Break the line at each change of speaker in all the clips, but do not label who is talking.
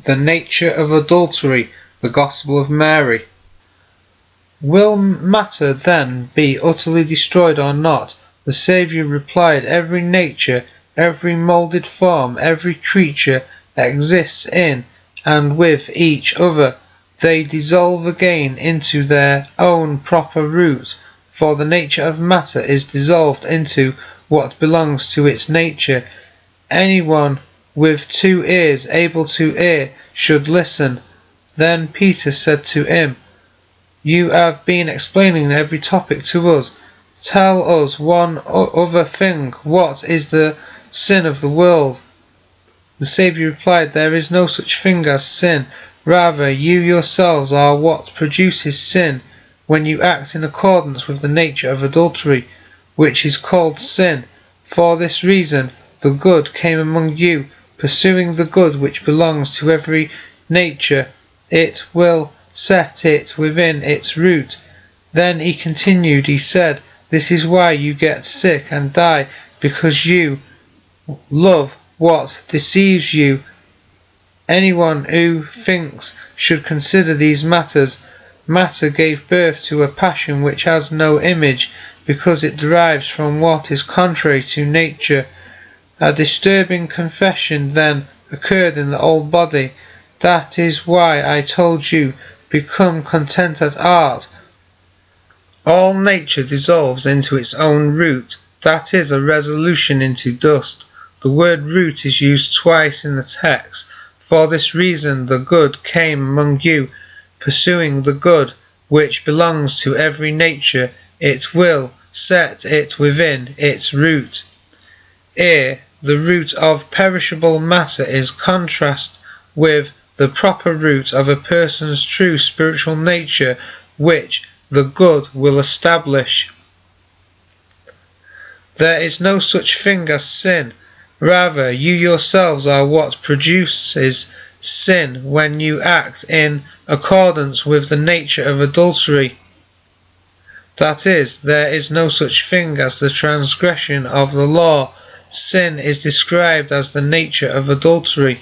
The nature of adultery. The Gospel of Mary. Will matter then be utterly destroyed or not? The Saviour replied, every nature, every moulded form, every creature exists in and with each other. They dissolve again into their own proper root, for the nature of matter is dissolved into what belongs to its nature. Anyone with 2 ears able to hear should listen. Then Peter said to him, you have been explaining every topic to us. Tell us one other thing. What is the sin of the world? The Saviour replied, there is no such thing as sin. Rather, you yourselves are what produces sin when you act in accordance with the nature of adultery, which is called sin. For this reason, the good came among you, pursuing the good which belongs to every nature. It will set it within its root. Then he continued, he said, this is why you get sick and die, because you love what deceives you. Anyone who thinks should consider these matters. Matter gave birth to a passion which has no image, because it derives from what is contrary to nature. A disturbing confession then occurred in the old body. That is why I told you, become content at heart. All nature dissolves into its own root, that is a resolution into dust. The word root is used twice in the text. For this reason the good came among you, pursuing the good which belongs to every nature. It will set it within its root. Here, the root of perishable matter is contrast with the proper root of a person's true spiritual nature, which the good will establish. There is no such thing as sin. Rather, you yourselves are what produces sin when you act in accordance with the nature of adultery. That is, there is no such thing as the transgression of the law. Sin is described as the nature of adultery.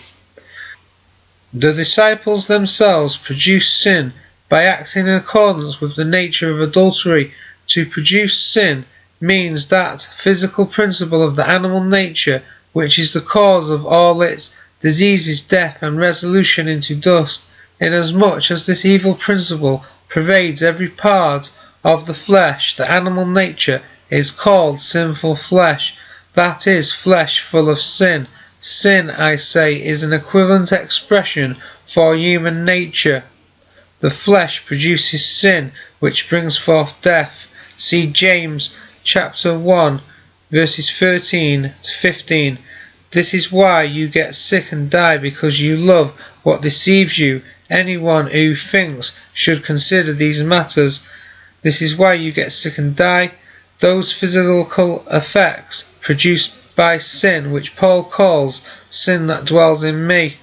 The disciples themselves produce sin by acting in accordance with the nature of adultery. To produce sin means that physical principle of the animal nature, which is the cause of all its diseases, death, and resolution into dust, inasmuch as this evil principle pervades every part of the flesh. The animal nature is called sinful flesh, that is, flesh full of sin. Sin, I say, is an equivalent expression for human nature. The flesh produces sin, which brings forth death. See James chapter 1, verses 13 to 15. This is why you get sick and die, because you love what deceives you. Anyone who thinks should consider these matters. This is why you get sick and die. Those physical effects produced by sin, which Paul calls sin that dwells in me.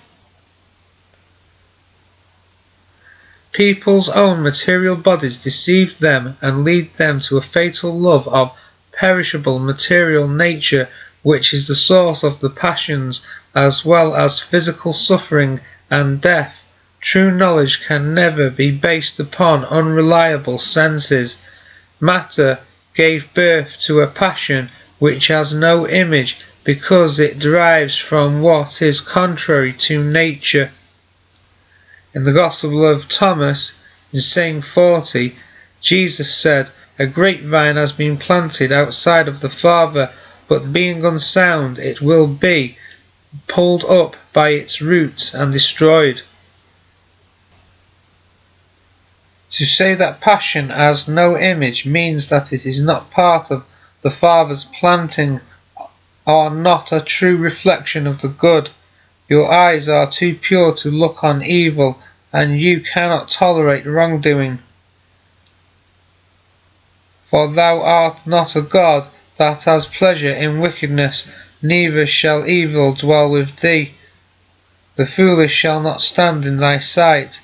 People's own material bodies deceive them and lead them to a fatal love of perishable material nature, which is the source of the passions as well as physical suffering and death. True knowledge can never be based upon unreliable senses. Matter gave birth to a passion which has no image, because it derives from what is contrary to nature. In the Gospel of Thomas, in saying 40, Jesus said, a grapevine has been planted outside of the Father, but being unsound it will be pulled up by its roots and destroyed. To say that passion has no image means that it is not part of the Father's planting, or not a true reflection of the good. Your eyes are too pure to look on evil, and you cannot tolerate wrongdoing. For thou art not a God that has pleasure in wickedness, neither shall evil dwell with thee. The foolish shall not stand in thy sight.